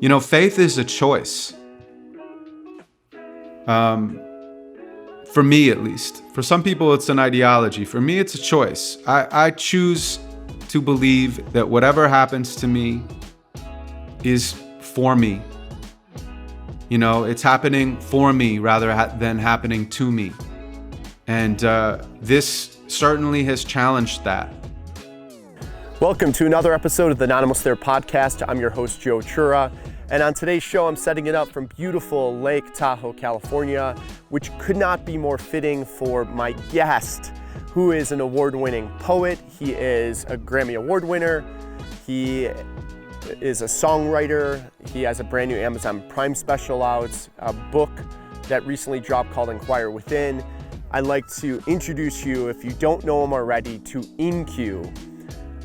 You know, faith is a choice. For me, at least. For some people, it's an ideology. For me, it's a choice. I choose to believe that whatever happens to me is for me. You know, it's happening for me rather than happening to me. And this certainly has challenged that. Welcome to another episode of the Anonymous There podcast. I'm your host, Joe Chura. And on today's show, I'm setting it up from beautiful Lake Tahoe, California, which could not be more fitting for my guest, who is an award-winning poet. He is a Grammy Award winner. He is a songwriter. He has a brand new Amazon Prime special out, a book that recently dropped called Inquire Within. I'd like to introduce you, if you don't know him already, to InQ.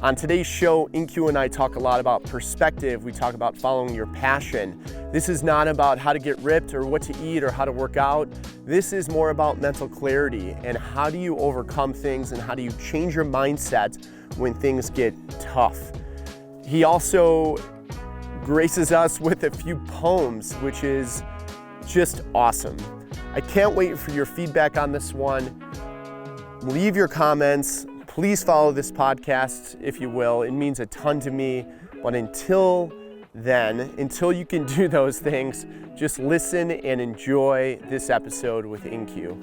On today's show, InQ and I talk a lot about perspective. We talk about following your passion. This is not about how to get ripped or what to eat or how to work out. This is more about mental clarity and how do you overcome things and how do you change your mindset when things get tough. He also graces us with a few poems, which is just awesome. I can't wait for your feedback on this one. Leave your comments. Please follow this podcast, if you will. It means a ton to me. But until then, until you can do those things, just listen and enjoy this episode with InQ.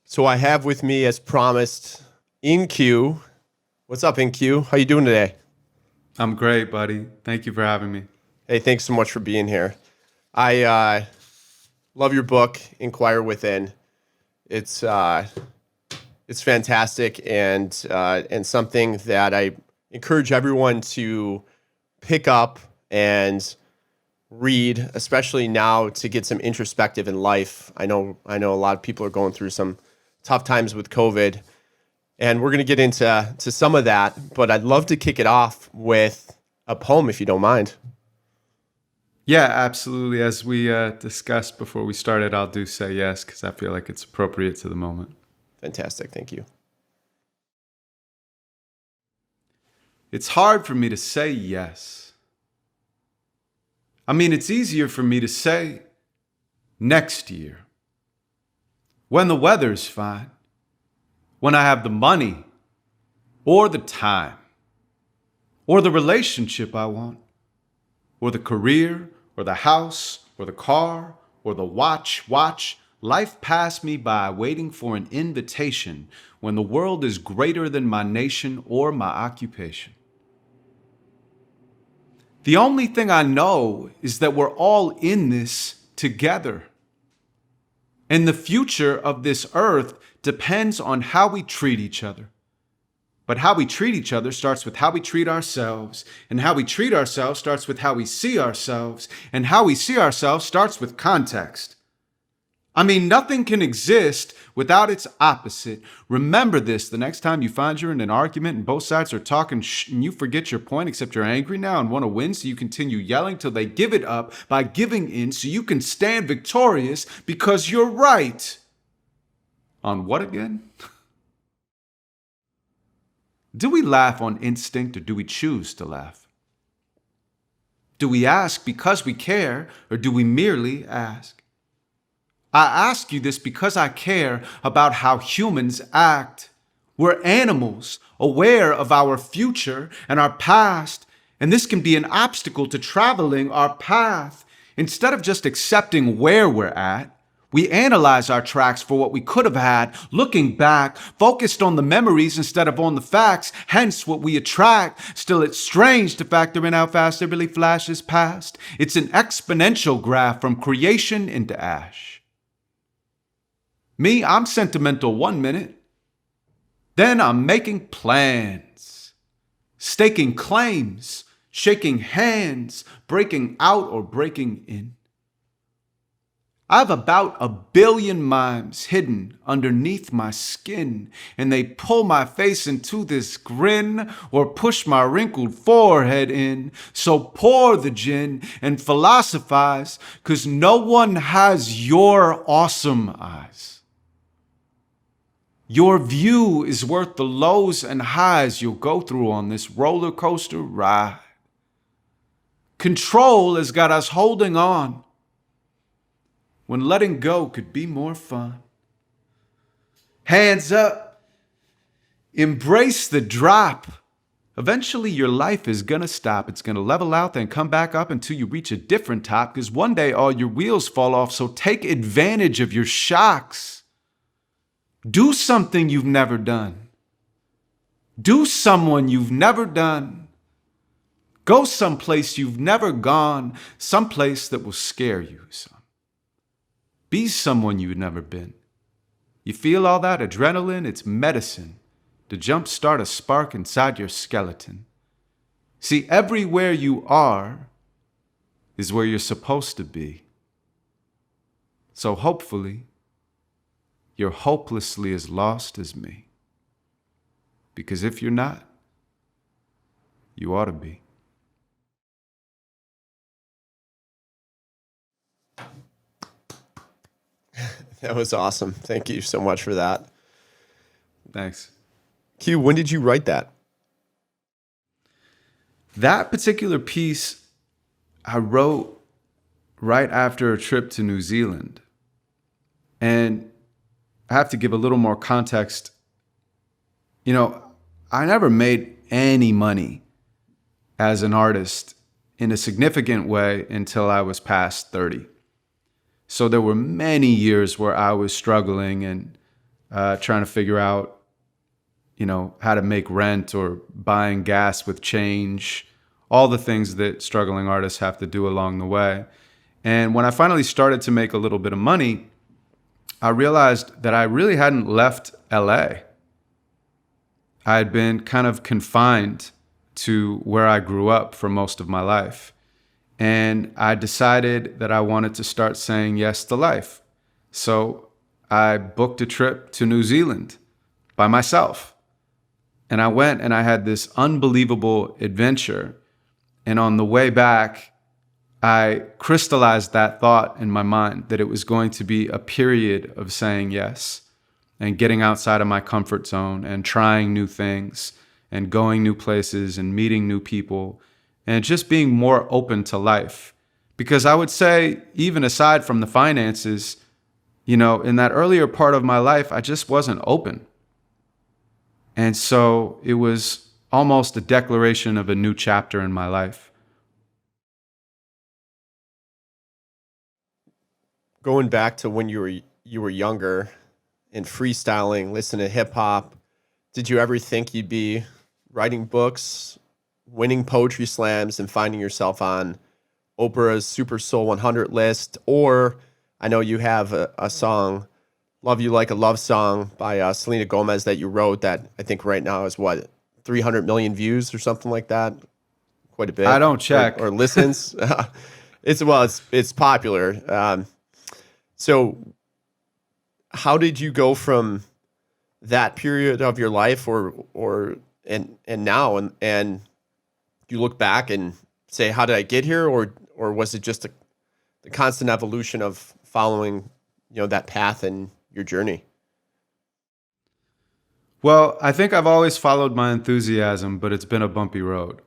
So I have with me, as promised, InQ. What's up, InQ? How you doing today? I'm great, buddy. Thank you for having me. Hey, thanks so much for being here. I love your book, Inquire Within. It's fantastic and something that I encourage everyone to pick up and read, especially now to get some introspective in life. I know a lot of people are going through some tough times with COVID. And we're going to get into some of that, but I'd love to kick it off with a poem, if you don't mind. Yeah, absolutely. As we discussed before we started, I'll say yes, because I feel like it's appropriate to the moment. Fantastic. Thank you. It's hard for me to say yes. I mean, it's easier for me to say next year, when the weather's fine. When I have the money, or the time, or the relationship I want, or the career, or the house, or the car, or the watch, life passed me by waiting for an invitation when the world is greater than my nation or my occupation. The only thing I know is that we're all in this together. And the future of this earth depends on how we treat each other. But how we treat each other starts with how we treat ourselves. And how we treat ourselves starts with how we see ourselves. And how we see ourselves starts with context. I mean, nothing can exist without its opposite. Remember this the next time you find you're in an argument and both sides are talking and you forget your point, except you're angry now and want to win, so you continue yelling till they give it up by giving in so you can stand victorious because you're right. On what again? Do we laugh on instinct or do we choose to laugh? Do we ask because we care or do we merely ask? I ask you this because I care about how humans act. We're animals, aware of our future and our past, and this can be an obstacle to traveling our path. Instead of just accepting where we're at, we analyze our tracks for what we could have had, looking back, focused on the memories instead of on the facts, hence what we attract. Still, it's strange to factor in how fast it really flashes past. It's an exponential graph from creation into ash. Me, I'm sentimental 1 minute. Then I'm making plans, staking claims, shaking hands, breaking out or breaking in. I've about 1 billion mimes hidden underneath my skin, and they pull my face into this grin or push my wrinkled forehead in. So pour the gin and philosophize, 'cause no one has your awesome eyes. Your view is worth the lows and highs you'll go through on this roller coaster ride. Control has got us holding on when letting go could be more fun. Hands up, embrace the drop. Eventually your life is gonna stop. It's gonna level out, then come back up until you reach a different top, because one day all your wheels fall off, so take advantage of your shocks. Do something you've never done. Do someone you've never done. Go someplace you've never gone, someplace that will scare you some. Be someone you've never been. You feel all that adrenaline? It's medicine to jumpstart a spark inside your skeleton. See, everywhere you are is where you're supposed to be. So hopefully, you're hopelessly as lost as me. Because if you're not, you ought to be. That was awesome. Thank you so much for that. Thanks. Q, when did you write that? That particular piece I wrote right after a trip to New Zealand. And I have to give a little more context. You know, I never made any money as an artist in a significant way until I was past 30. So there were many years where I was struggling and trying to figure out, how to make rent or buying gas with change, all the things that struggling artists have to do along the way. And when I finally started to make a little bit of money, I realized that I really hadn't left LA. I had been kind of confined to where I grew up for most of my life. And I decided that I wanted to start saying yes to life. So I booked a trip to New Zealand by myself. And I went and I had this unbelievable adventure. And on the way back, I crystallized that thought in my mind that it was going to be a period of saying yes and getting outside of my comfort zone and trying new things and going new places and meeting new people and just being more open to life. Because I would say, even aside from the finances, in that earlier part of my life, I just wasn't open. And so it was almost a declaration of a new chapter in my life. Going back to when you were younger and freestyling, listening to hip hop, did you ever think you'd be writing books, winning poetry slams, and finding yourself on Oprah's Super Soul 100 list? Or I know you have a song, Love You Like a Love Song by Selena Gomez that you wrote that I think right now is 300 million views or something like that? Quite a bit. I don't check. Or listens. It's popular. So how did you go from that period of your life and now and you look back and say, how did I get here? Or was it just the constant evolution of following, that path in your journey? Well, I think I've always followed my enthusiasm, but it's been a bumpy road.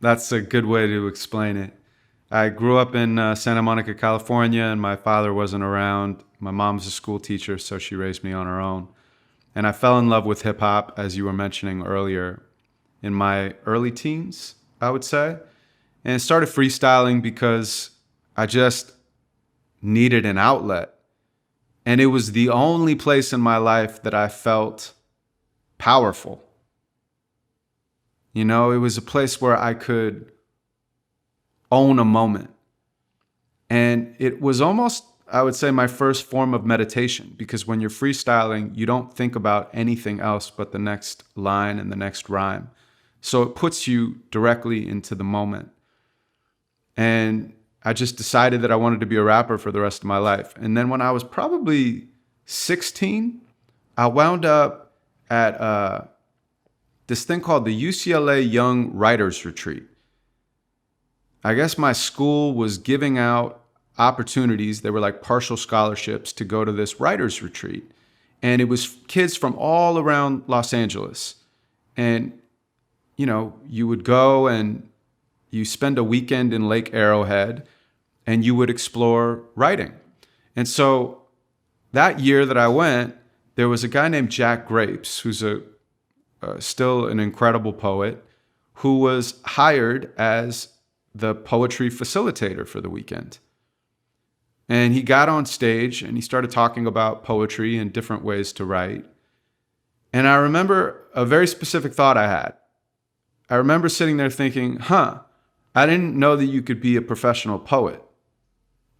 That's a good way to explain it. I grew up in Santa Monica, California, and my father wasn't around. My mom's a school teacher, so she raised me on her own. And I fell in love with hip hop, as you were mentioning earlier, in my early teens, I would say. And started freestyling because I just needed an outlet. And it was the only place in my life that I felt powerful. It was a place where I could own a moment. And it was almost, I would say, my first form of meditation, because when you're freestyling, you don't think about anything else but the next line and the next rhyme. So it puts you directly into the moment. And I just decided that I wanted to be a rapper for the rest of my life. And then when I was probably 16, I wound up at this thing called the UCLA Young Writers Retreat. I guess my school was giving out opportunities. They were like partial scholarships to go to this writers retreat. And it was kids from all around Los Angeles. And, you know, you would go and you spend a weekend in Lake Arrowhead and you would explore writing. And so that year that I went, there was a guy named Jack Grapes, who's still an incredible poet, who was hired as the poetry facilitator for the weekend. And he got on stage and he started talking about poetry and different ways to write. And I remember a very specific thought I had. I remember sitting there thinking, I didn't know that you could be a professional poet.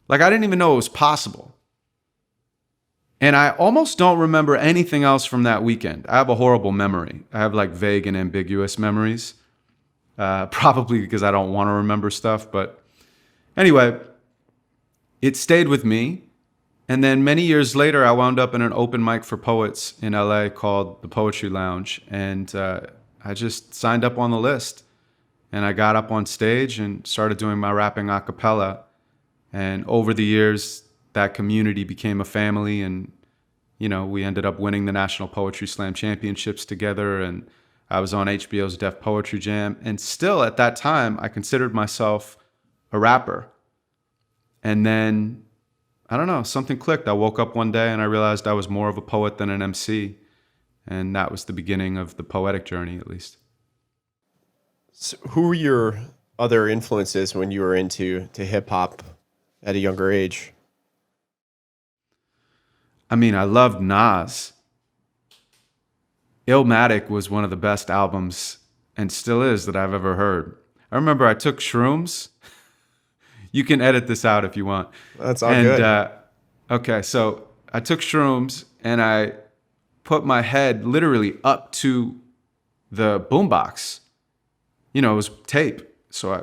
Like, I didn't even know it was possible. And I almost don't remember anything else from that weekend. I have a horrible memory. I have like vague and ambiguous memories. Probably because I don't want to remember stuff. But anyway, it stayed with me. And then many years later, I wound up in an open mic for poets in LA called the Poetry Lounge. And I just signed up on the list. And I got up on stage and started doing my rapping a cappella. And over the years, that community became a family. And, you know, we ended up winning the National Poetry Slam Championships together. And I was on HBO's Def Poetry Jam. And still at that time, I considered myself a rapper. And then, I don't know, something clicked. I woke up one day and I realized I was more of a poet than an MC. And that was the beginning of the poetic journey, at least. So who were your other influences when you were into hip hop at a younger age? I mean, I loved Nas. Illmatic was one of the best albums, and still is, that I've ever heard. I remember I took shrooms. You can edit this out if you want. That's all good. Okay, so I took shrooms and I put my head literally up to the boombox. You know, it was tape. So I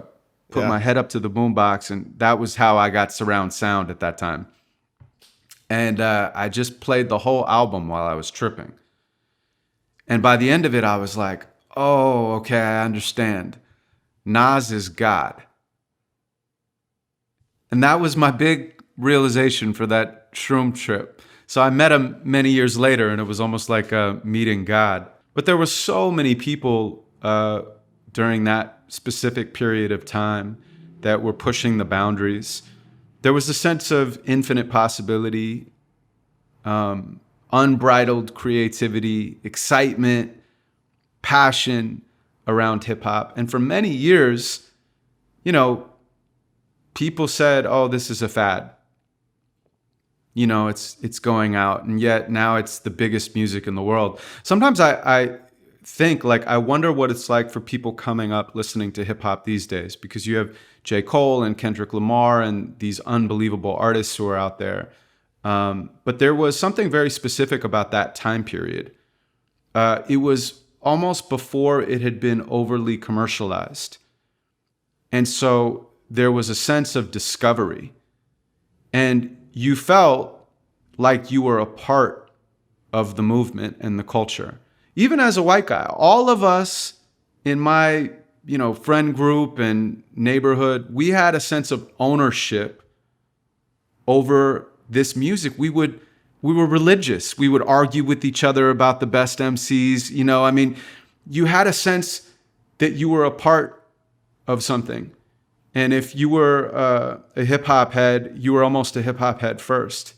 put my head up to the boombox, and that was how I got surround sound at that time. And I just played the whole album while I was tripping. And by the end of it, I was like, oh, okay, I understand. Nas is God. And that was my big realization for that shroom trip. So I met him many years later, and it was almost like meeting God. But there were so many people during that specific period of time that were pushing the boundaries. There was a sense of infinite possibility, unbridled creativity, excitement, passion around hip hop. And for many years, you know, people said, oh, this is a fad. You know, it's going out. And yet now it's the biggest music in the world. Sometimes I think, like, I wonder what it's like for people coming up listening to hip hop these days, because you have J. Cole and Kendrick Lamar and these unbelievable artists who are out there. But there was something very specific about that time period. It was almost before it had been overly commercialized. And so there was a sense of discovery. And you felt like you were a part of the movement and the culture. Even as a white guy, all of us in my, you know, friend group and neighborhood, we had a sense of ownership over this music. We were religious. We would argue with each other about the best MCs. You know, I mean, you had a sense that you were a part of something. And if you were a hip hop head, you were almost a hip hop head first.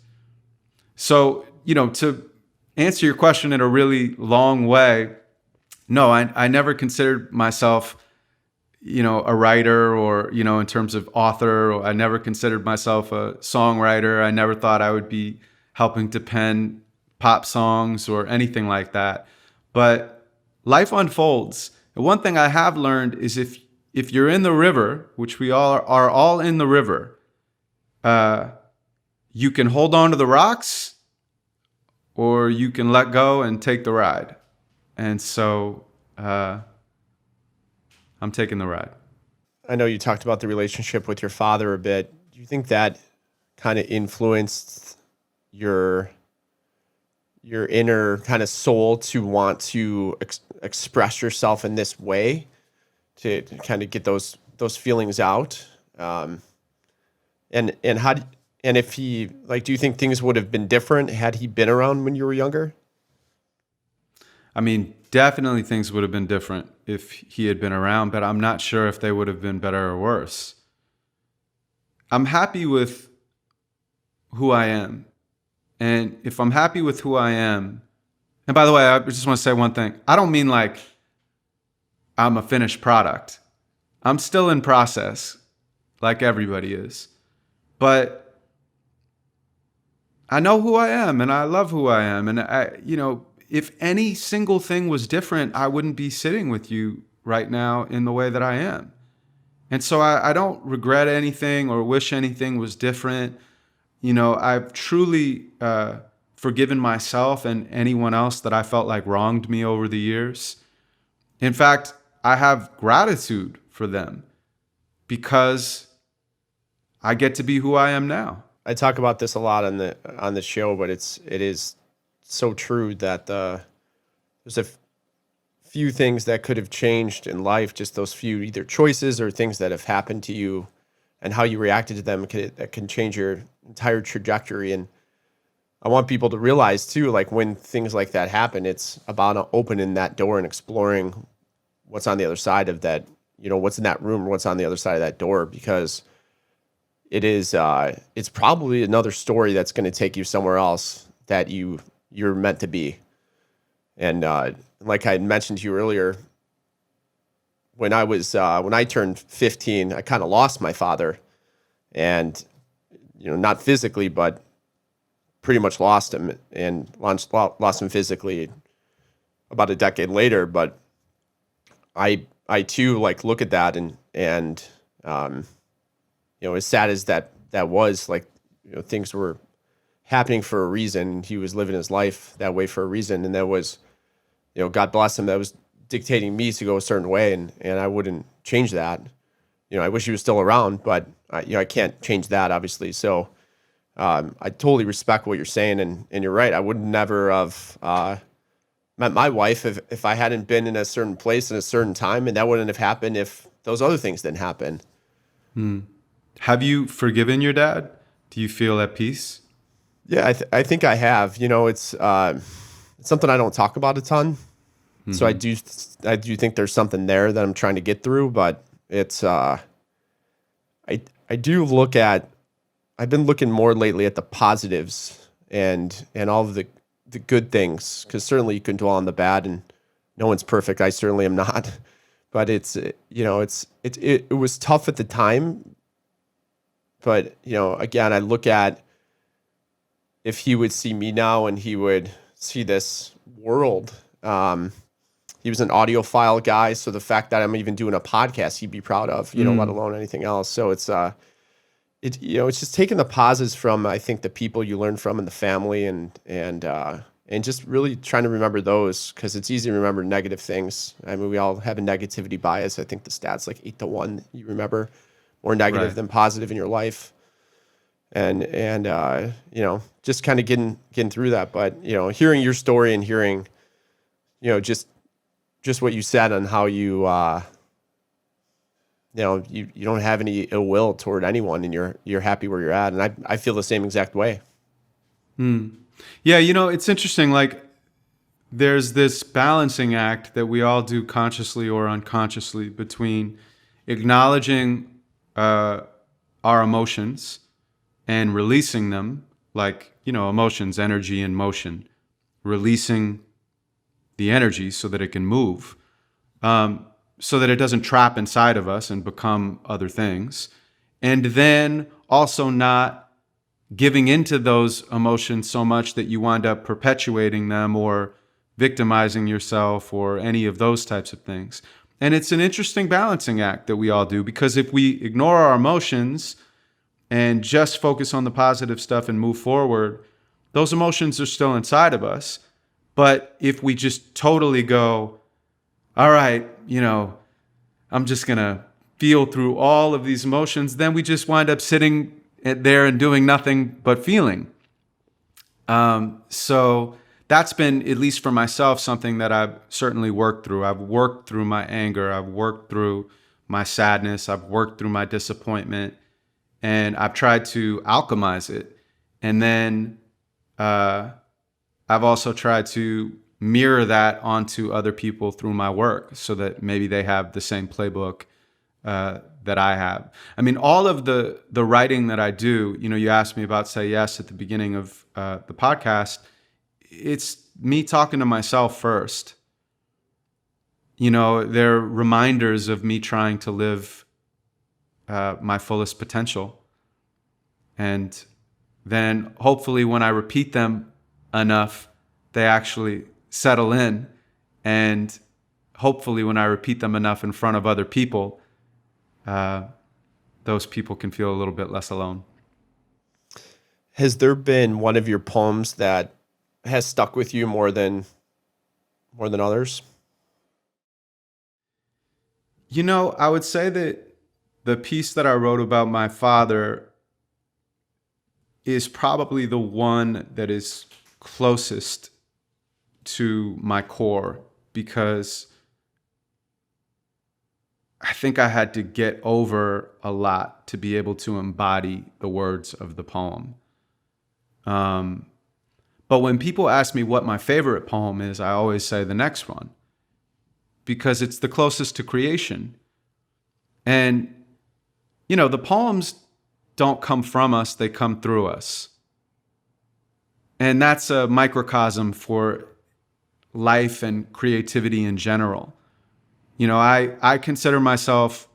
So, you know, to answer your question in a really long way, no, I never considered myself, you know, a writer, or, you know, in terms of author, or I never considered myself a songwriter. I never thought I would be helping to pen pop songs or anything like that. But life unfolds. And one thing I have learned is if you're in the river, which we all are all in the river, you can hold on to the rocks, or you can let go and take the ride. And so I'm taking the ride. I know you talked about the relationship with your father a bit. Do you think that kind of influenced your inner kind of soul to want to express yourself in this way, to kind of get those feelings out? And how and if he, like, do you think things would have been different had he been around when you were younger? I mean, definitely things would have been different if he had been around, but I'm not sure if they would have been better or worse. I'm happy with who I am. And if I'm happy with who I am, and by the way, I just want to say one thing. I don't mean like I'm a finished product. I'm still in process, like everybody is. But I know who I am and I love who I am. And if any single thing was different, I wouldn't be sitting with you right now in the way that I am. And so I don't regret anything or wish anything was different. I've truly forgiven myself and anyone else that I felt like wronged me over the years. In fact, I have gratitude for them because I get to be who I am now. I talk about this a lot on the show, but it is so true that there's a few things that could have changed in life, just those few either choices or things that have happened to you and how you reacted to them that can change your entire trajectory. And I want people to realize too, like when things like that happen, it's about opening that door and exploring what's on the other side of that, what's in that room, or what's on the other side of that door, because it's probably another story that's going to take you somewhere else that you're meant to be. And like I had mentioned to you earlier, when I turned 15, I kind of lost my father, and not physically, but pretty much lost him, and lost him physically about a decade later. But I too like look at that and as sad as that was, like, things were happening for a reason. He was living his life that way for a reason, and that was, God bless him, that was dictating me to go a certain way, and I wouldn't change that. I wish he was still around, but I can't change that, obviously. So I totally respect what you're saying, and you're right. I would never have met my wife if I hadn't been in a certain place in a certain time, and that wouldn't have happened if those other things didn't happen. Have you forgiven your dad? Do you feel at peace? Yeah, I think I have. It's something I don't talk about a ton. Mm-hmm. So I do think there's something there that I'm trying to get through, but it's I do look at. I've been looking more lately at the positives and all of the good things, because certainly you can dwell on the bad, and no one's perfect. I certainly am not, but it was tough at the time. But again, I look at if he would see me now and he would see this world. He was an audiophile guy, so the fact that I'm even doing a podcast, he'd be proud of, let alone anything else. So it's just taking the pauses from, I think, the people you learn from in the family, and just really trying to remember those, because it's easy to remember negative things. I mean, we all have a negativity bias. I think the stat's like 8-1. You remember more negative than positive in your life, and just kind of getting through that. But hearing your story and hearing just what you said on how you you don't have any ill will toward anyone, and you're happy where you're at, and I feel the same exact way. Yeah, it's interesting. Like, there's this balancing act that we all do consciously or unconsciously between acknowledging our emotions and releasing them, like, emotions, energy in motion, releasing the energy so that it can move, so that it doesn't trap inside of us and become other things. And then also not giving into those emotions so much that you wind up perpetuating them or victimizing yourself or any of those types of things. And it's an interesting balancing act that we all do, because if we ignore our emotions and just focus on the positive stuff and move forward, those emotions are still inside of us. But if we just totally go, all right, I'm just going to feel through all of these emotions, then we just wind up sitting there and doing nothing but feeling. So that's been, at least for myself, something that I've certainly worked through. I've worked through my anger. I've worked through my sadness. I've worked through my disappointment, and I've tried to alchemize it. And then I've also tried to mirror that onto other people through my work so that maybe they have the same playbook that I have. I mean, all of the writing that I do, you asked me about Say Yes at the beginning of the podcast. It's me talking to myself first. They're reminders of me trying to live my fullest potential. And then hopefully when I repeat them enough, they actually settle in. And hopefully when I repeat them enough in front of other people, those people can feel a little bit less alone. Has there been one of your poems that has stuck with you more than others? I would say that the piece that I wrote about my father is probably the one that is closest to my core, because I think I had to get over a lot to be able to embody the words of the poem. But when people ask me what my favorite poem is, I always say the next one, because it's the closest to creation. And, the poems don't come from us, they come through us. And that's a microcosm for life and creativity in general. I consider myself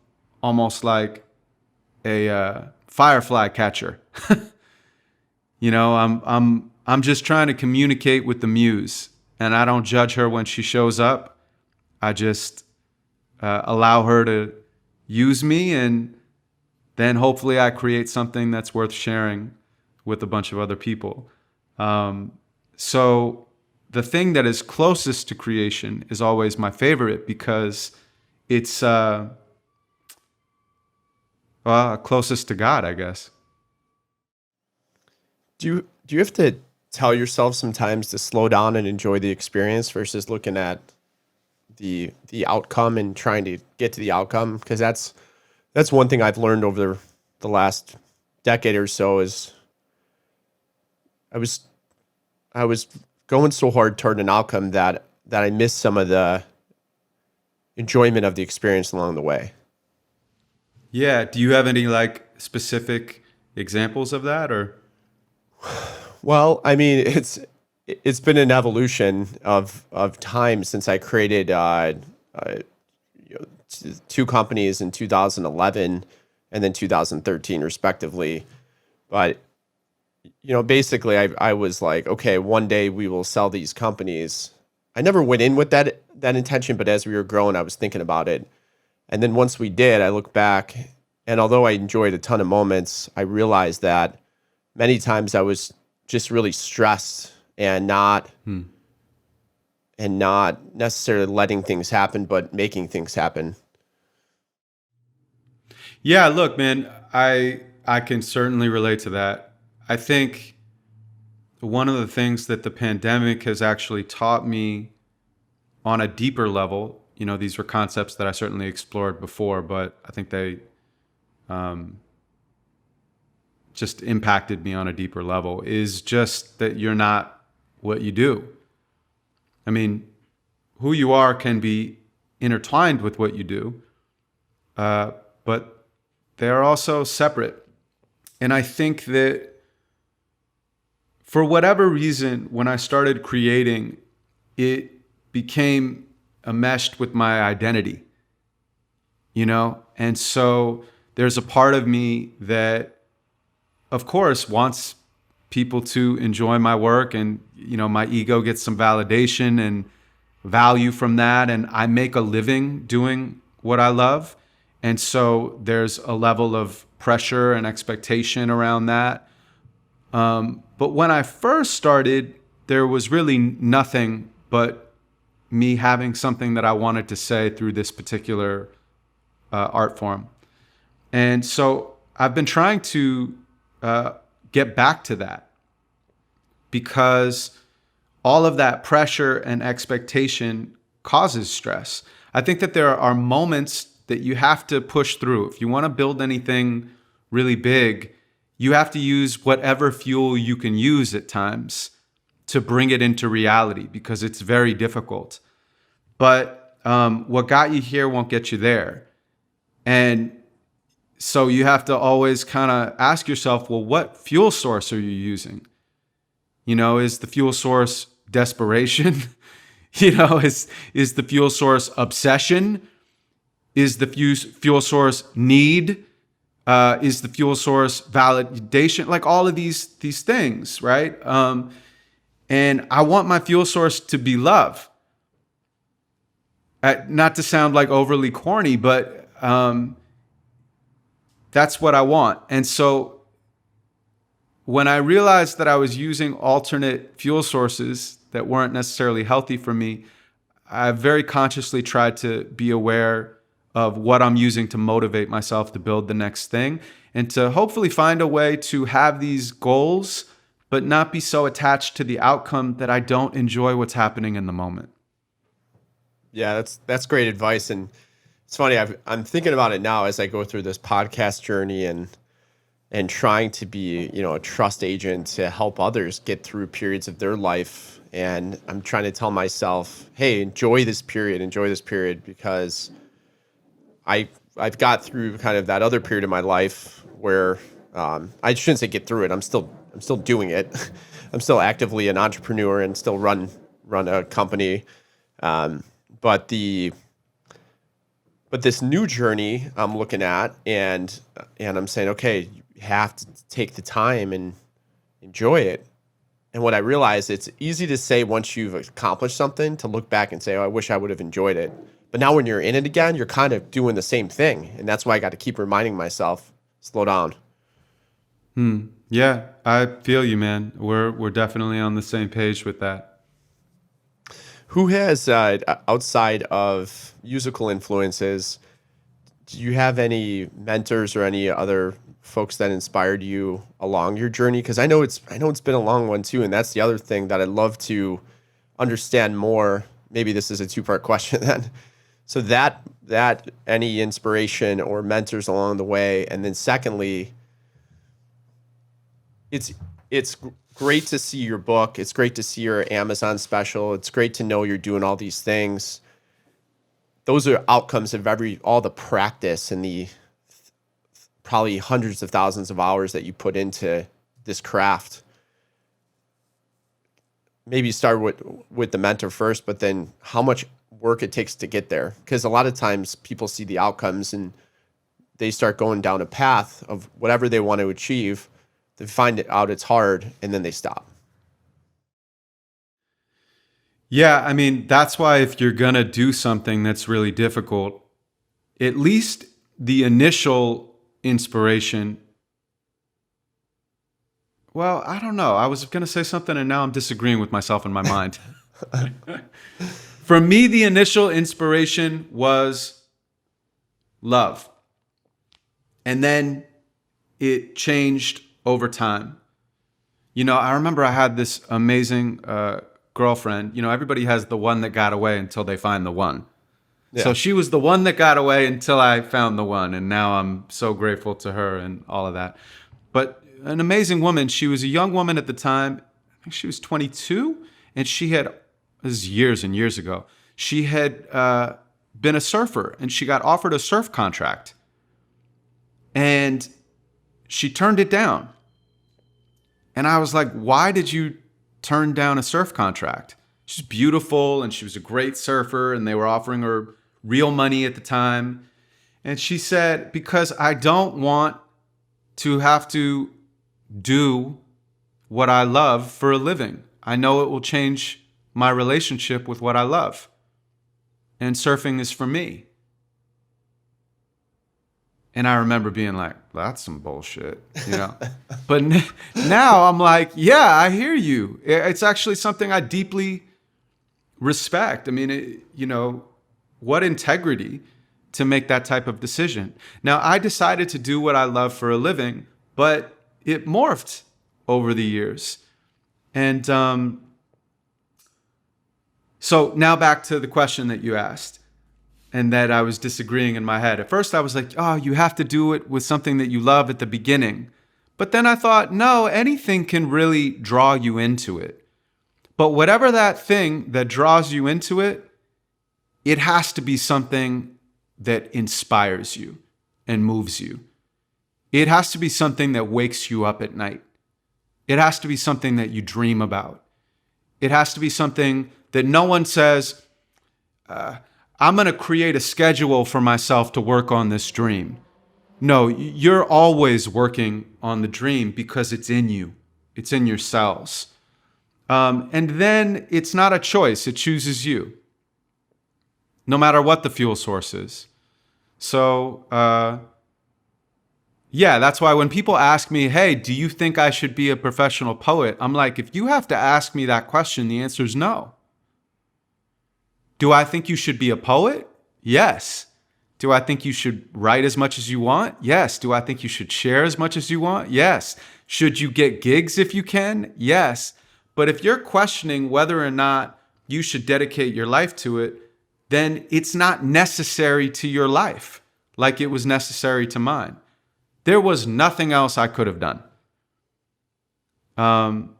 almost like a firefly catcher. I'm just trying to communicate with the muse, and I don't judge her when she shows up. I just allow her to use me, and then hopefully I create something that's worth sharing with a bunch of other people. So the thing that is closest to creation is always my favorite, because it's closest to God, I guess. Do you have to tell yourself sometimes to slow down and enjoy the experience versus looking at the outcome and trying to get to the outcome? Because that's one thing I've learned over the last decade or so is I was going so hard toward an outcome that I missed some of the enjoyment of the experience along the way. Yeah. Do you have any specific examples of that, or? Well, I mean, it's been an evolution of time since I created two companies in 2011 and then 2013 respectively. But basically I was like, okay, one day we will sell these companies. I never went in with that intention, but as we were growing, I was thinking about it. And then once we did, I look back, and although I enjoyed a ton of moments, I realized that many times I was just really stressed and not necessarily letting things happen, but making things happen. Yeah, look, man, I can certainly relate to that. I think one of the things that the pandemic has actually taught me on a deeper level, these were concepts that I certainly explored before, but I think they just impacted me on a deeper level, is just that you're not what you do. I mean, who you are can be intertwined with what you do, but they're also separate. And I think that for whatever reason, when I started creating, it became enmeshed with my identity, And so there's a part of me that, of course, wants people to enjoy my work, and, my ego gets some validation and value from that. And I make a living doing what I love. And so there's a level of pressure and expectation around that. But when I first started, there was really nothing but me having something that I wanted to say through this particular art form. And so I've been trying to get back to that, because all of that pressure and expectation causes stress. I think that there are moments that you have to push through. If you want to build anything really big, you have to use whatever fuel you can use at times to bring it into reality, because it's very difficult. But what got you here won't get you there. And so you have to always kind of ask yourself, well, what fuel source are you using? Is the fuel source desperation? Is the fuel source obsession? Is the fuel source need? Is the fuel source validation? Like all of these things, right? And I want my fuel source to be love. Not to sound like overly corny, but that's what I want. And so when I realized that I was using alternate fuel sources that weren't necessarily healthy for me, I very consciously tried to be aware of what I'm using to motivate myself to build the next thing, and to hopefully find a way to have these goals, but not be so attached to the outcome that I don't enjoy what's happening in the moment. Yeah, that's great advice. And it's funny, I'm thinking about it now as I go through this podcast journey and trying to be, a trust agent to help others get through periods of their life. And I'm trying to tell myself, hey, enjoy this period, because I've got through kind of that other period of my life where I shouldn't say get through it. I'm still doing it. I'm still actively an entrepreneur and still run a company. But this new journey I'm looking at, and I'm saying, okay, you have to take the time and enjoy it. And what I realized, it's easy to say once you've accomplished something to look back and say, oh, I wish I would have enjoyed it. But now when you're in it again, you're kind of doing the same thing. And that's why I got to keep reminding myself, slow down. Yeah, I feel you, man. We're definitely on the same page with that. Who has, outside of musical influences, do you have any mentors or any other folks that inspired you along your journey? Because I know it's been a long one too, and that's the other thing that I'd love to understand more. Maybe this is a two-part question then. So that any inspiration or mentors along the way, and then secondly, it's great to see your book. It's great to see your Amazon special. It's great to know you're doing all these things. Those are outcomes of all the practice and the probably hundreds of thousands of hours that you put into this craft. Maybe start with the mentor first, but then how much work it takes to get there. Because a lot of times people see the outcomes and they start going down a path of whatever they want to achieve. They find it out it's hard, and then they stop. Yeah, I mean, that's why if you're going to do something that's really difficult, at least the initial inspiration. Well, I don't know. I was going to say something and now I'm disagreeing with myself in my mind. For me, the initial inspiration was love. And then it changed over time. I remember I had this amazing girlfriend. Everybody has the one that got away until they find the one. Yeah. So she was the one that got away until I found the one. And now I'm so grateful to her and all of that. But an amazing woman. She was a young woman at the time. I think she was 22. And she had, this is years and years ago, she had been a surfer. And she got offered a surf contract. And she turned it down. And I was like, why did you turn down a surf contract? She's beautiful and she was a great surfer and they were offering her real money at the time. And she said, because I don't want to have to do what I love for a living. I know it will change my relationship with what I love. And surfing is for me. And I remember being like, that's some bullshit, But now I'm like, yeah, I hear you. It's actually something I deeply respect. I mean, what integrity to make that type of decision. Now, I decided to do what I love for a living, but it morphed over the years. And so now back to the question that you asked and that I was disagreeing in my head. At first I was like, oh, you have to do it with something that you love at the beginning. But then I thought, no, anything can really draw you into it. But whatever that thing that draws you into it, it has to be something that inspires you and moves you. It has to be something that wakes you up at night. It has to be something that you dream about. It has to be something that no one says, I'm going to create a schedule for myself to work on this dream. No, you're always working on the dream because it's in you. It's in your cells. And then it's not a choice. It chooses you, no matter what the fuel source is. So, yeah, that's why when people ask me, hey, do you think I should be a professional poet? I'm like, if you have to ask me that question, the answer is no. Do I think you should be a poet? Yes. Do I think you should write as much as you want? Yes. Do I think you should share as much as you want? Yes. Should you get gigs if you can? Yes. But if you're questioning whether or not you should dedicate your life to it, then it's not necessary to your life like it was necessary to mine. There was nothing else I could have done. And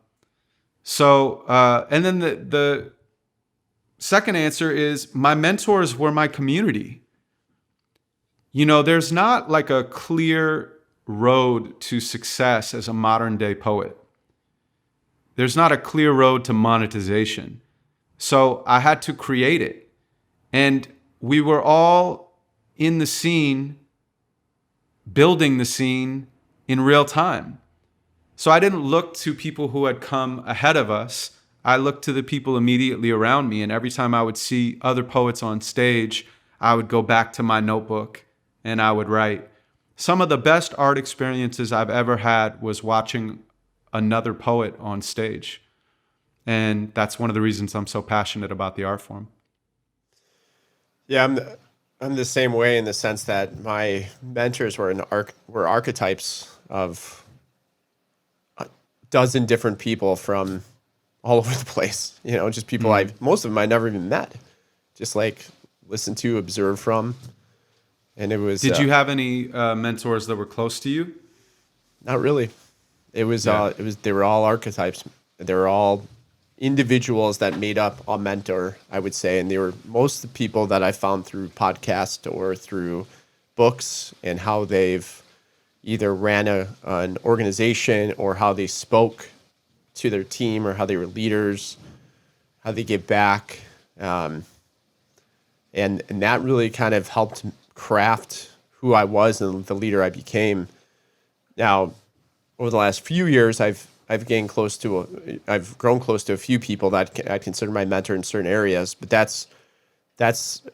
then the second answer is my mentors were my community. You know, there's not like a clear road to success as a modern day poet. There's not a clear road to monetization. So I had to create it. And we were all in the scene, building the scene in real time. So I didn't look to people who had come ahead of us. I looked to the people immediately around me. And every time I would see other poets on stage, I would go back to my notebook and I would write. Some of the best art experiences I've ever had was watching another poet on stage. And that's one of the reasons I'm so passionate about the art form. Yeah, I'm the same way in the sense that my mentors were archetypes of a dozen different people from all over the place. You know, just people most of them I never even met. Just like listened to, observed from. And it was. Did you have any mentors that were close to you? Not really. It was. They were all archetypes. They were all individuals that made up a mentor, I would say, and they were most of the people that I found through podcasts or through books and how they've either ran an organization or how they spoke to their team or how they were leaders, how they give back, and that really kind of helped craft who I was and the leader I became. Now, over the last few years, I've grown close to a few people that I consider my mentor in certain areas, but that's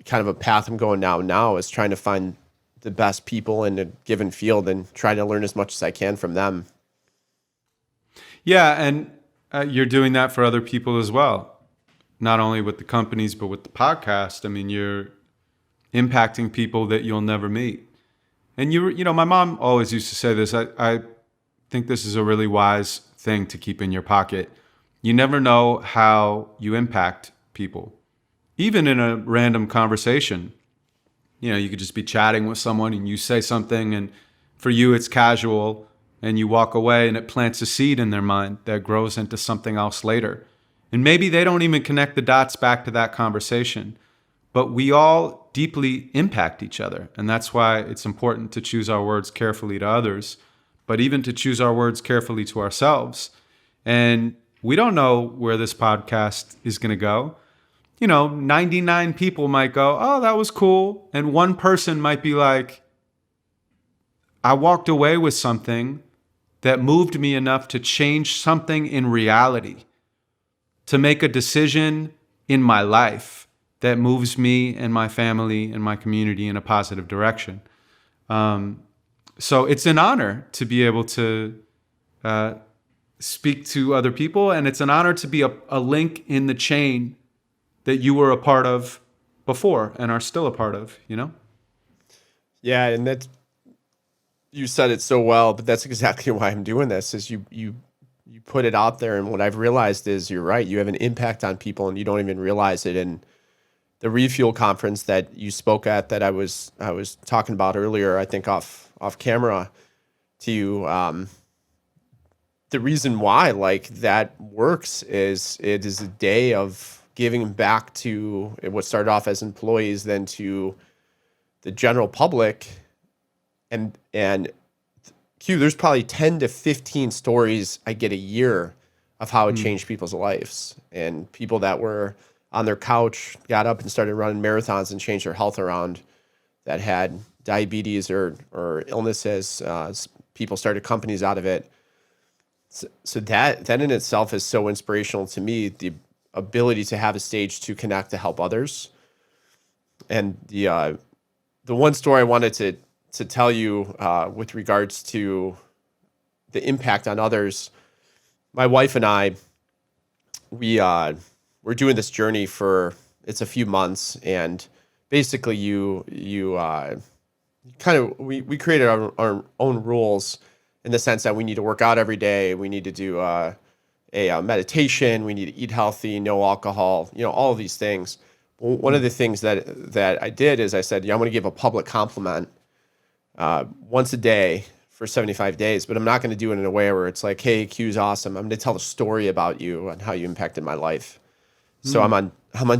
kind of a path I'm going down now, is trying to find the best people in a given field and try to learn as much as I can from them. Yeah, and you're doing that for other people as well, not only with the companies, but with the podcast. I mean, you're impacting people that you'll never meet. And you know, my mom always used to say this. I think this is a really wise thing to keep in your pocket. You never know how you impact people. Even in a random conversation, you know, you could just be chatting with someone and you say something and for you it's casual and you walk away and it plants a seed in their mind that grows into something else later. And maybe they don't even connect the dots back to that conversation, but we all deeply impact each other. And that's why it's important to choose our words carefully to others, but even to choose our words carefully to ourselves. And we don't know where this podcast is going to go. You know, 99 people might go, oh, that was cool. And one person might be like, I walked away with something that moved me enough to change something in reality, to make a decision in my life that moves me and my family and my community in a positive direction. So it's an honor to be able to speak to other people, and it's an honor to be a link in the chain that you were a part of before and are still a part of, you know? Yeah, and that you said it so well, but that's exactly why I'm doing this is you put it out there, and what I've realized is you're right. You have an impact on people and you don't even realize it. And the REFUEL conference that you spoke at that I was talking about earlier, I think off camera to you, the reason why like that works is it is a day of giving back to what started off as employees, then to the general public, and Q, there's probably 10 to 15 stories I get a year of how it changed people's lives, and people that were on their couch got up and started running marathons and changed their health around, that had diabetes or illnesses. People started companies out of it. So that in itself is so inspirational to me, the ability to have a stage to connect to help others. And the one story I wanted to tell you with regards to the impact on others, my wife and I, we're doing this journey for it's a few months, and basically you kind of we created our own rules in the sense that we need to work out every day, we need to do a meditation, we need to eat healthy, no alcohol, all of these things. One of the things that I did is I said, yeah, I'm going to give a public compliment once a day for 75 days, but I'm not going to do it in a way where it's like, hey, Q's awesome. I'm going to tell a story about you and how you impacted my life. So I'm on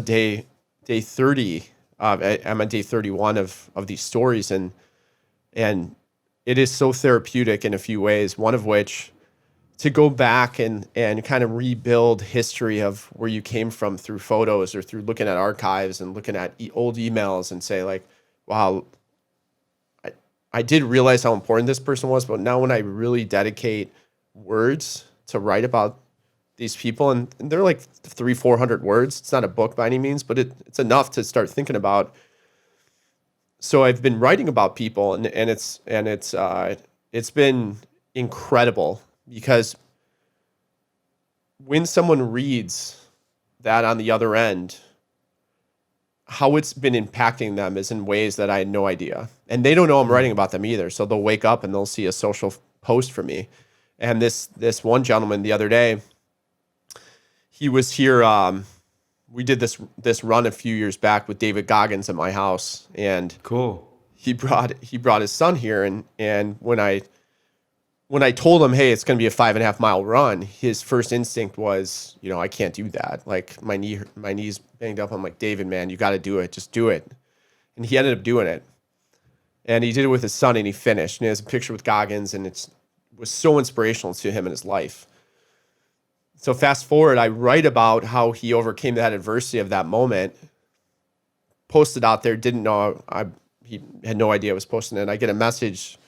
day 30. I'm on day 31 of these stories, and it is so therapeutic in a few ways. One of which, to go back and kind of rebuild history of where you came from through photos or through looking at archives and looking at old emails and say like, wow, I did realize how important this person was, but now when I really dedicate words to write about these people, and they're like 300-400 words, it's not a book by any means, but it's enough to start thinking about. So I've been writing about people, and it's been incredible, because when someone reads that on the other end, how it's been impacting them is in ways that I had no idea. And they don't know I'm writing about them either. So they'll wake up and they'll see a social post from me. And this one gentleman the other day, he was here. We did this run a few years back with David Goggins at my house, and Cool. he brought his son here. And when I told him, hey, it's going to be a 5.5 mile run, his first instinct was, I can't do that. Like my knee's banged up. I'm like, David, man, you got to do it. Just do it. And he ended up doing it. And he did it with his son, and he finished. And he has a picture with Goggins, and it was so inspirational to him in his life. So fast forward, I write about how he overcame that adversity of that moment, posted out there, didn't know, he had no idea I was posting it. I get a message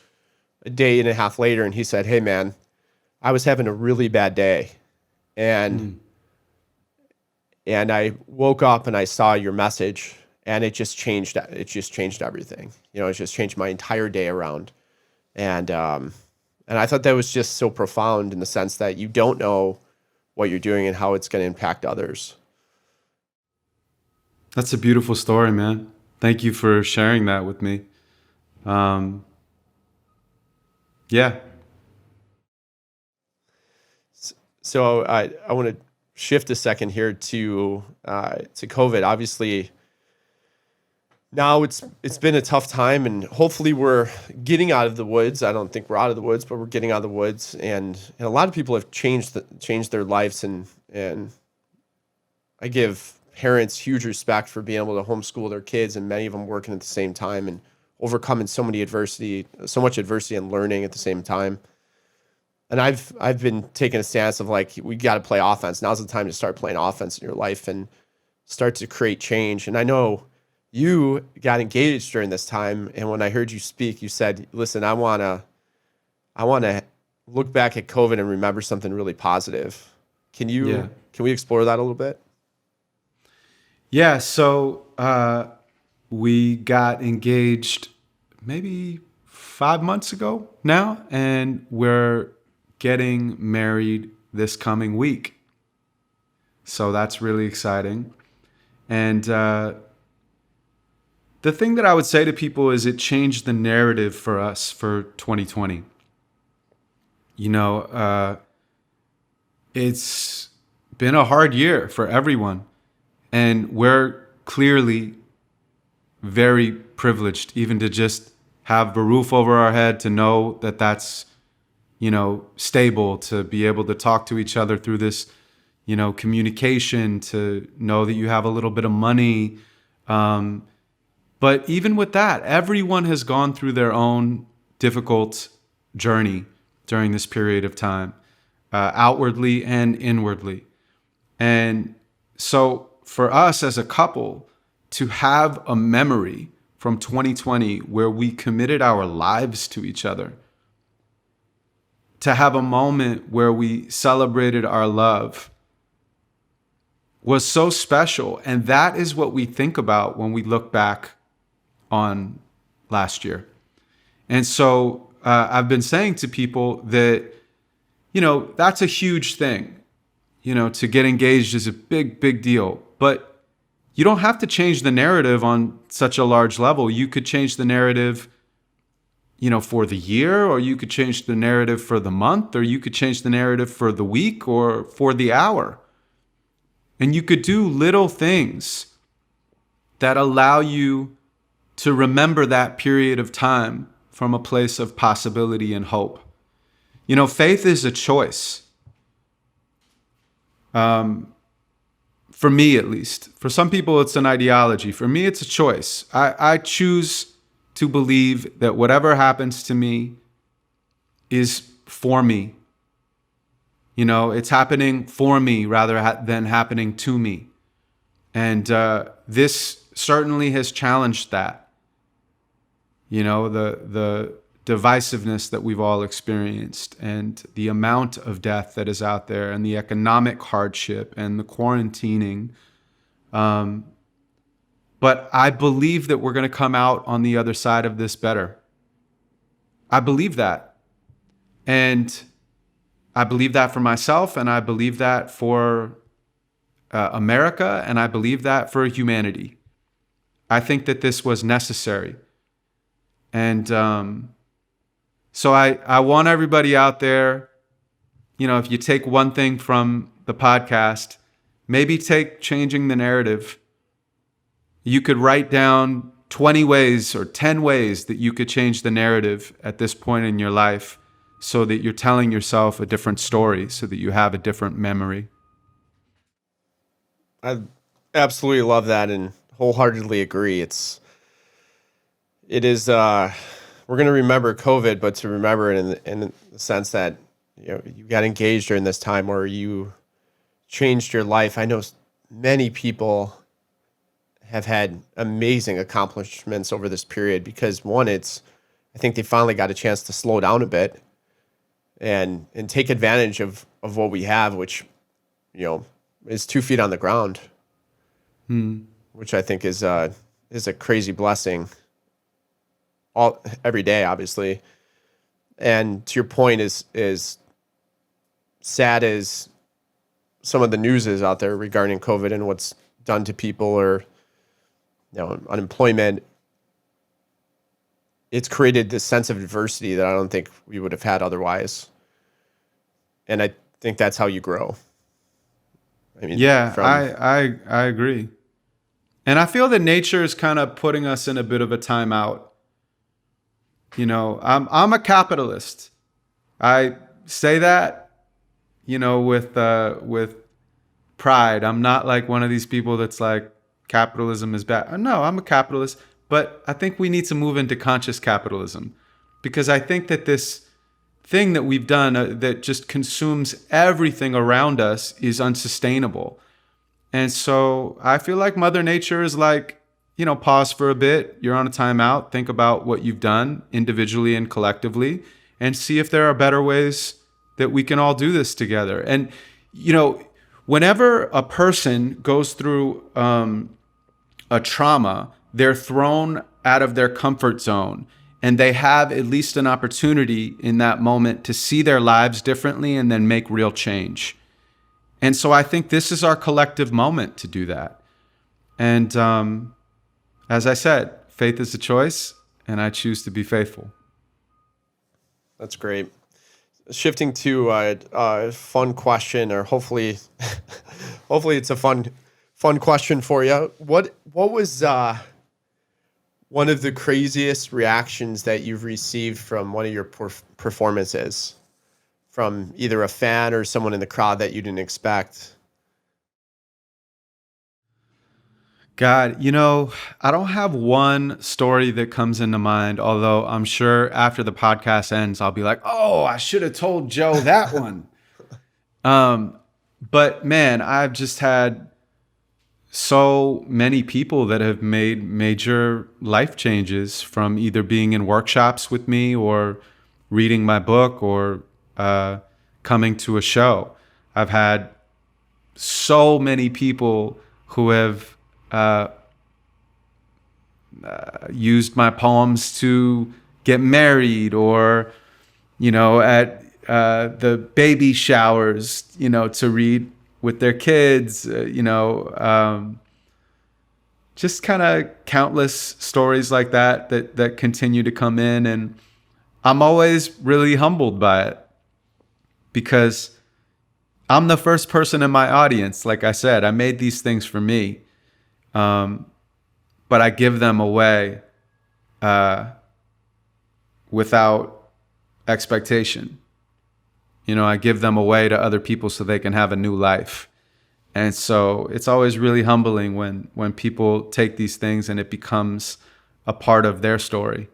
a day and a half later, and he said, hey man, I was having a really bad day. And I woke up and I saw your message, and it just changed everything. It just changed my entire day around. And I thought that was just so profound, in the sense that you don't know what you're doing and how it's going to impact others. That's a beautiful story, man. Thank you for sharing that with me. Yeah. So I want to shift a second here to COVID. Obviously, now it's been a tough time, and hopefully we're getting out of the woods. I don't think we're out of the woods, but we're getting out of the woods, and a lot of people have changed their lives, and I give parents huge respect for being able to homeschool their kids, and many of them working at the same time and overcoming so much adversity and learning at the same time. And I've been taking a stance of like, we got to play offense. Now's the time to start playing offense in your life and start to create change. And I know you got engaged during this time, and when I heard you speak, you said, listen, I want to look back at COVID and remember something really positive. Can we explore that a little bit? Yeah, so we got engaged maybe 5 months ago now, and we're getting married this coming week. So that's really exciting. And the thing that I would say to people is it changed the narrative for us for 2020. It's been a hard year for everyone. And we're clearly very privileged even to just have a roof over our head, to know that that's, stable, to be able to talk to each other through this, communication, to know that you have a little bit of money. But even with that, everyone has gone through their own difficult journey during this period of time, outwardly and inwardly. And so for us as a couple to have a memory from 2020 where we committed our lives to each other, to have a moment where we celebrated our love, was so special. And that is what we think about when we look back on last year. And so I've been saying to people that, that's a huge thing. To get engaged is a big, big deal. But you don't have to change the narrative on such a large level. You could change the narrative, for the year, or you could change the narrative for the month, or you could change the narrative for the week or for the hour. And you could do little things that allow you to remember that period of time from a place of possibility and hope. Faith is a choice. For me, at least. For some people, it's an ideology. For me, it's a choice. I choose to believe that whatever happens to me is for me. It's happening for me rather than happening to me. And this certainly has challenged that. The divisiveness that we've all experienced, and the amount of death that is out there, and the economic hardship and the quarantining. But I believe that we're going to come out on the other side of this better. I believe that. And I believe that for myself, and I believe that for America, and I believe that for humanity. I think that this was necessary. And so I want everybody out there, if you take one thing from the podcast, maybe take changing the narrative. You could write down 20 ways or 10 ways that you could change the narrative at this point in your life, so that you're telling yourself a different story, so that you have a different memory. I absolutely love that and wholeheartedly agree. It is we're going to remember COVID, but to remember it in the sense that you got engaged during this time where you changed your life. I know many people have had amazing accomplishments over this period because, one, I think they finally got a chance to slow down a bit and take advantage of what we have, which is 2 feet on the ground, which I think is a crazy blessing. Every day, obviously. And to your point, is sad as some of the news is out there regarding COVID and what's done to people, or unemployment. It's created this sense of adversity that I don't think we would have had otherwise. And I think that's how you grow. I agree. And I feel that nature is kind of putting us in a bit of a timeout. I'm a capitalist. I say that, with pride. I'm not like one of these people that's like, capitalism is bad. No, I'm a capitalist, but I think we need to move into conscious capitalism, because I think that this thing that we've done that just consumes everything around us is unsustainable. And so I feel like Mother Nature is like, pause for a bit. You're on a timeout. Think about what you've done individually and collectively, and see if there are better ways that we can all do this together. And, whenever a person goes through a trauma, they're thrown out of their comfort zone, and they have at least an opportunity in that moment to see their lives differently and then make real change. And so I think this is our collective moment to do that. And as I said, faith is a choice, and I choose to be faithful. That's great. Shifting to a fun question, or hopefully, hopefully it's a fun question for you. What was one of the craziest reactions that you've received from one of your performances, from either a fan or someone in the crowd that you didn't expect? God, I don't have one story that comes into mind, although I'm sure after the podcast ends, I'll be like, oh, I should have told Joe that one. But man, I've just had so many people that have made major life changes from either being in workshops with me or reading my book or coming to a show. I've had so many people who have used my poems to get married, or at the baby showers, to read with their kids, just kind of countless stories like that continue to come in, and I'm always really humbled by it, because I'm the first person in my audience. Like I said, I made these things for me. But I give them away without expectation. I give them away to other people so they can have a new life. And so it's always really humbling when people take these things and it becomes a part of their story.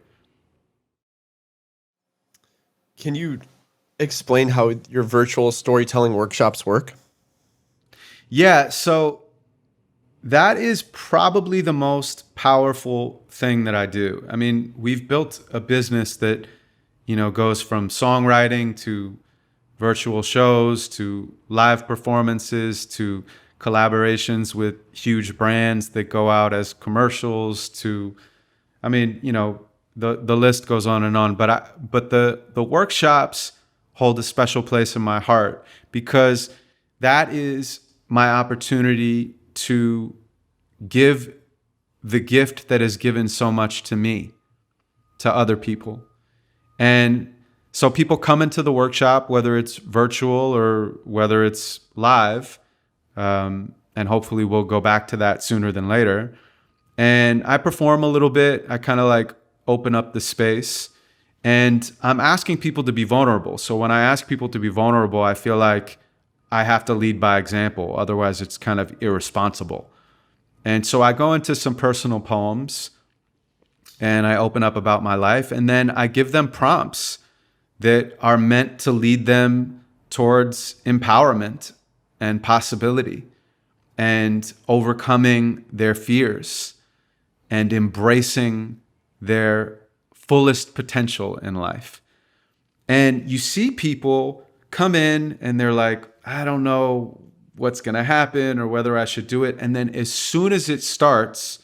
Can you explain how your virtual storytelling workshops work? Yeah, so that is probably the most powerful thing that I do. I mean, we've built a business that, goes from songwriting to virtual shows to live performances to collaborations with huge brands that go out as commercials to, the list goes on and on. But the workshops hold a special place in my heart, because that is my opportunity to give the gift that has given so much to me, to other people. And so people come into the workshop, whether it's virtual or whether it's live, and hopefully we'll go back to that sooner than later. And I perform a little bit. I kind of like open up the space, and I'm asking people to be vulnerable. So when I ask people to be vulnerable, I feel like I have to lead by example. Otherwise, it's kind of irresponsible. And so I go into some personal poems and I open up about my life, and then I give them prompts that are meant to lead them towards empowerment and possibility and overcoming their fears and embracing their fullest potential in life. And you see people come in and they're like, I don't know what's going to happen or whether I should do it. And then as soon as it starts,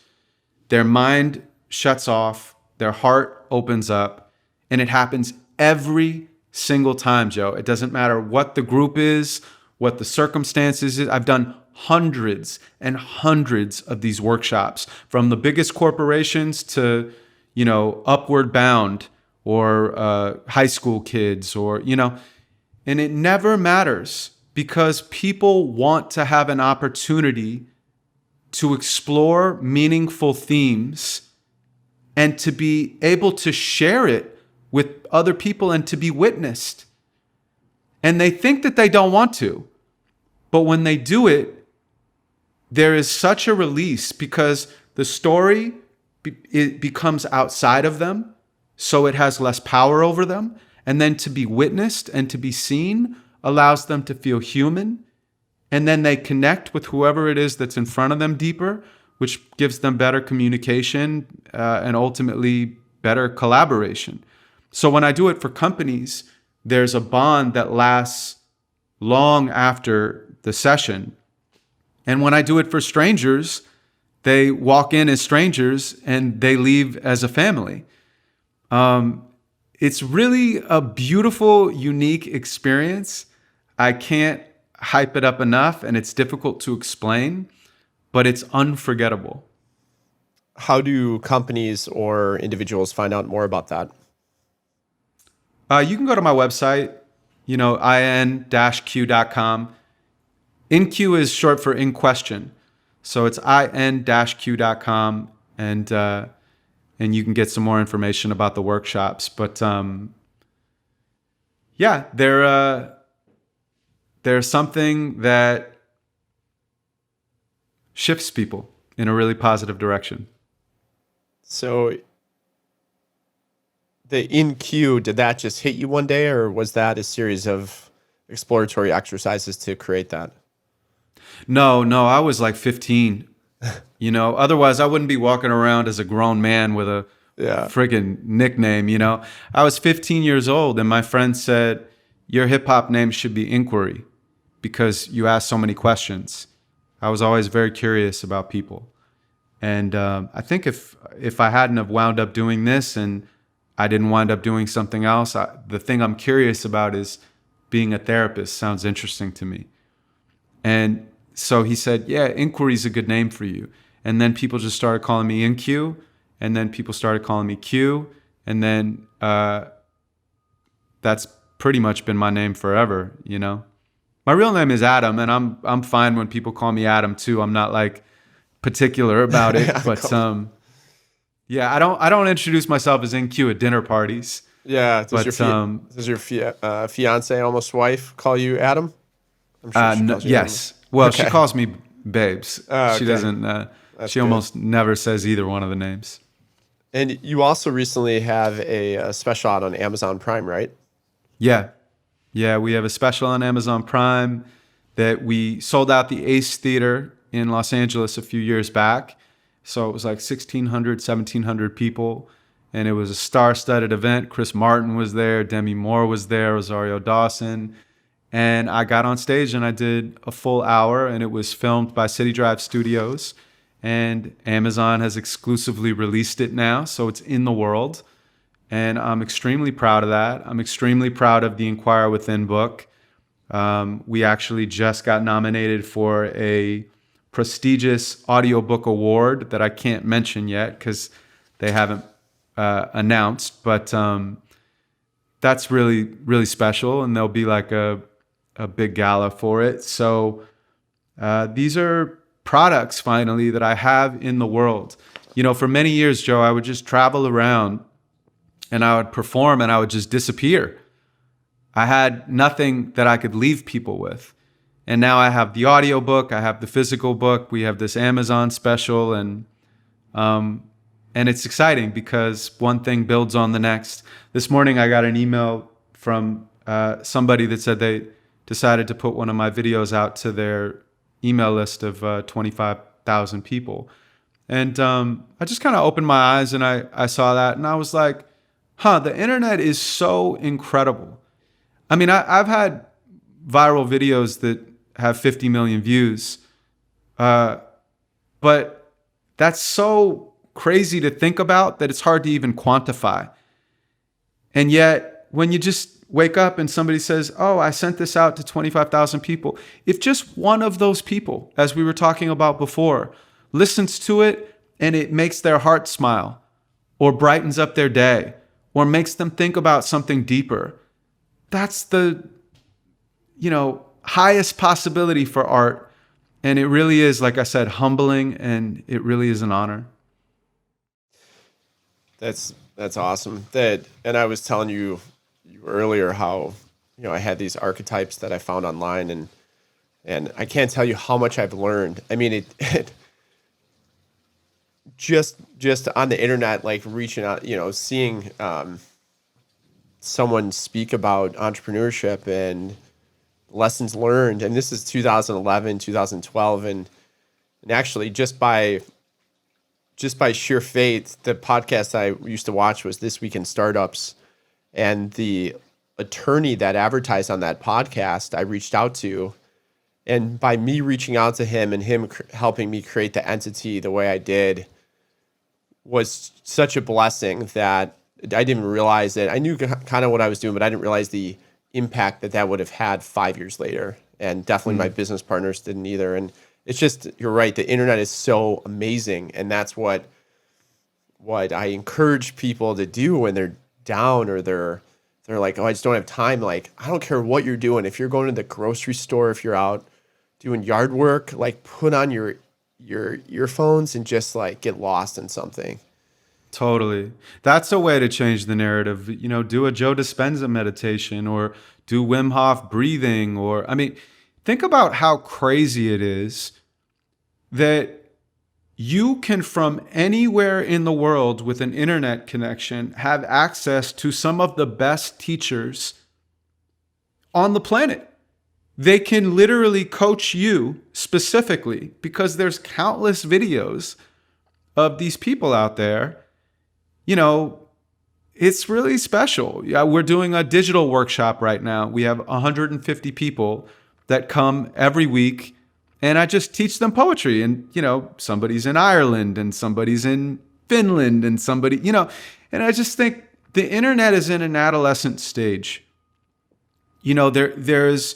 their mind shuts off, their heart opens up, and it happens every single time, Joe. It doesn't matter what the group is, what the circumstances is. I've done hundreds and hundreds of these workshops, from the biggest corporations to, Upward Bound or high school kids, or, and it never matters, because people want to have an opportunity to explore meaningful themes and to be able to share it with other people and to be witnessed. And they think that they don't want to, but when they do it, there is such a release, because the story it becomes outside of them, so it has less power over them. And then to be witnessed and to be seen allows them to feel human. And then they connect with whoever it is that's in front of them deeper, which gives them better communication and ultimately better collaboration. So when I do it for companies, there's a bond that lasts long after the session. And when I do it for strangers, they walk in as strangers and they leave as a family. It's really a beautiful, unique experience. I can't hype it up enough, and it's difficult to explain, but it's unforgettable. How do companies or individuals find out more about that? You can go to my website, in-q.com. InQ is short for in question. So it's in-q.com, and you can get some more information about the workshops. But yeah, they're something that shifts people in a really positive direction. So the InQ, did that just hit you one day, or was that a series of exploratory exercises to create that? No, I was like 15. Otherwise I wouldn't be walking around as a grown man with a Yeah. friggin' nickname. I was 15 years old, and my friend said, your hip hop name should be Inquiry because you ask so many questions. I was always very curious about people. And I think if I hadn't have wound up doing this and I didn't wind up doing something else, the thing I'm curious about is being a therapist. Sounds interesting to me. And so he said, yeah, Inquiry's a good name for you. And then people just started calling me InQ, and then people started calling me Q, and then that's pretty much been my name forever. My real name is Adam, and I'm fine when people call me Adam too. I'm not like particular about it, Yeah, but cool. yeah, I don't introduce myself as InQ at dinner parties. Yeah. But Does your fiance, almost wife, call you Adam? I'm sure she calls you yes. Well, Okay. she calls me Babes. Oh, She okay. doesn't. She good. almost never says either one of the names. Adam. And you also recently have a special out on Amazon Prime, right? Yeah. Yeah, we have a special on Amazon Prime that we sold out the Ace Theater in Los Angeles a few years back. So it was like 1,600, 1,700 people. And it was a star-studded event. Chris Martin was there. Demi Moore was there. Rosario Dawson. And I got on stage and I did a full hour, and it was filmed by City Drive Studios. And Amazon has exclusively released it now. So it's in the world. And I'm extremely proud of that. I'm extremely proud of the Inquire Within book. We actually just got nominated for a prestigious audiobook award that I can't mention yet because they haven't announced. But that's really, really special. And there'll be like a big gala for it. So these are products finally that I have in the world. For many years, Joe, I would just travel around and I would perform and I would just disappear. I had nothing that I could leave people with. And now I have the audiobook, I have the physical book, we have this Amazon special, and it's exciting because one thing builds on the next. This morning I got an email from somebody that said they decided to put one of my videos out to their email list of 25,000 people. And I just kind of opened my eyes and I saw that and I was like, the internet is so incredible. I mean, I've had viral videos that have 50 million views, but that's so crazy to think about that it's hard to even quantify. And yet, when you just wake up and somebody says, oh, I sent this out to 25,000 people, if just one of those people, as we were talking about before, listens to it and it makes their heart smile or brightens up their day, or makes them think about something deeper, that's the, highest possibility for art. And it really is, like I said, humbling, and it really is an honor. That's awesome. And I was telling you earlier how, I had these archetypes that I found online, and I can't tell you how much I've learned. I mean, it just on the internet, like reaching out, seeing someone speak about entrepreneurship and lessons learned. And this is 2011, 2012. And actually just by sheer fate, the podcast I used to watch was This Week in Startups. And the attorney that advertised on that podcast, I reached out to. And by me reaching out to him and him helping me create the entity the way I did was such a blessing that I didn't realize it. I knew kind of what I was doing, but I didn't realize the impact that would have had 5 years later. And definitely my business partners didn't either. And it's just, you're right, the internet is so amazing. And that's what what I encourage people to do when they're down or they're like, oh, I just don't have time. Like, I don't care what you're doing. If you're going to the grocery store, if you're out doing yard work, like put on your earphones and just like get lost in something. Totally. That's a way to change the narrative. Do a Joe Dispenza meditation or do Wim Hof breathing. Or, think about how crazy it is that you can, from anywhere in the world with an internet connection, have access to some of the best teachers on the planet. They can literally coach you specifically because there's countless videos of these people out there. It's really special. Yeah, we're doing a digital workshop right now. We have 150 people that come every week, and I just teach them poetry. And, somebody's in Ireland and somebody's in Finland and somebody, and I just think the internet is in an adolescent stage. There's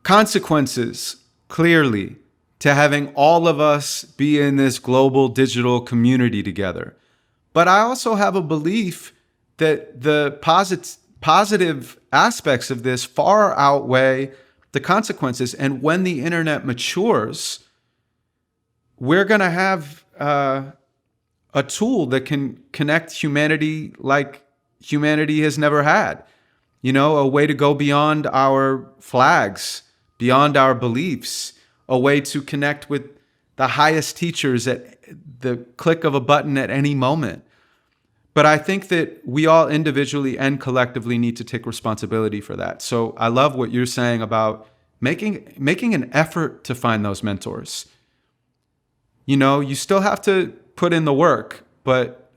consequences, clearly, to having all of us be in this global digital community together. But I also have a belief that the positive aspects of this far outweigh the consequences. And when the internet matures, we're going to have a tool that can connect humanity like humanity has never had. A way to go beyond our flags, beyond our beliefs, a way to connect with the highest teachers at the click of a button at any moment. But I think that we all individually and collectively need to take responsibility for that. So I love what you're saying about making an effort to find those mentors. You still have to put in the work, but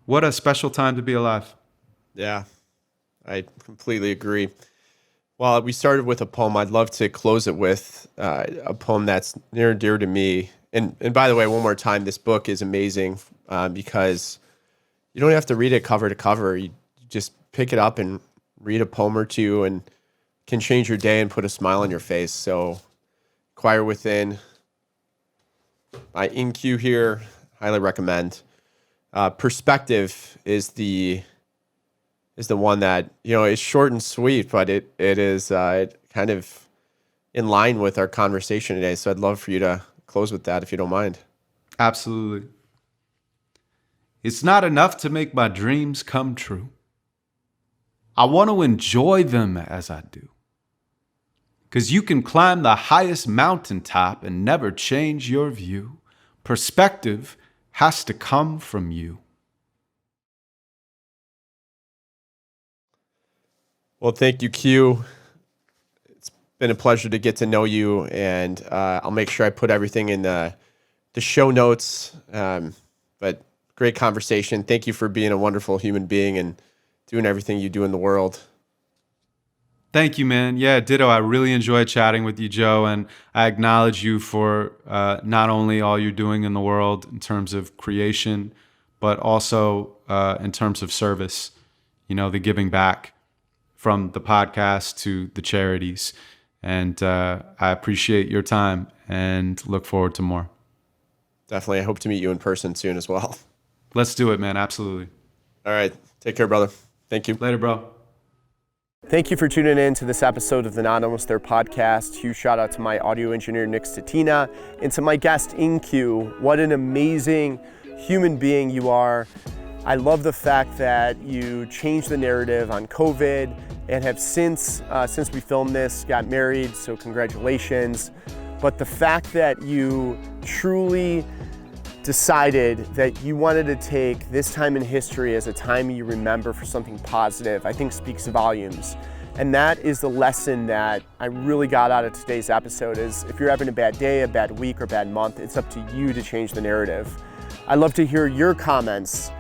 what a special time to be alive. Yeah, I completely agree. Well, we started with a poem. I'd love to close it with a poem that's near and dear to me. And by the way, one more time, this book is amazing because you don't have to read it cover to cover. You just pick it up and read a poem or two and can change your day and put a smile on your face. So Choir Within by InQ here, highly recommend. Perspective is the one that, is short and sweet, but it is kind of in line with our conversation today. So I'd love for you to close with that if you don't mind. Absolutely. It's not enough to make my dreams come true. I want to enjoy them as I do. 'Cause you can climb the highest mountaintop and never change your view. Perspective has to come from you. Well, thank you, Q. It's been a pleasure to get to know you, and I'll make sure I put everything in the show notes. But great conversation. Thank you for being a wonderful human being and doing everything you do in the world. Thank you, man. Yeah, ditto. I really enjoyed chatting with you, Joe, and I acknowledge you for not only all you're doing in the world in terms of creation, but also in terms of service, the giving back from the podcast to the charities. And I appreciate your time and look forward to more. Definitely. I hope to meet you in person soon as well. Let's do it, man. Absolutely. All right. Take care, brother. Thank you. Later, bro. Thank you for tuning in to this episode of the Not Almost There podcast. Huge shout out to my audio engineer, Nick Statina, and to my guest, InQ. What an amazing human being you are. I love the fact that you changed the narrative on COVID and have since we filmed this, got married, so congratulations. But the fact that you truly decided that you wanted to take this time in history as a time you remember for something positive, I think speaks volumes. And that is the lesson that I really got out of today's episode is if you're having a bad day, a bad week, or bad month, it's up to you to change the narrative. I'd love to hear your comments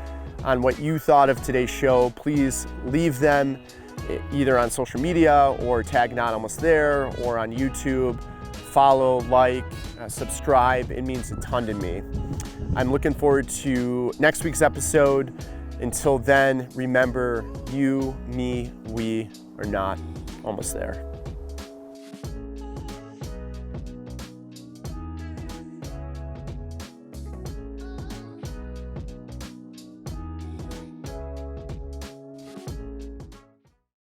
on what you thought of today's show. Please leave them either on social media or tag Not Almost There or on YouTube. Follow, like, subscribe. It means a ton to me. I'm looking forward to next week's episode. Until then, remember, you, me, we are not almost there.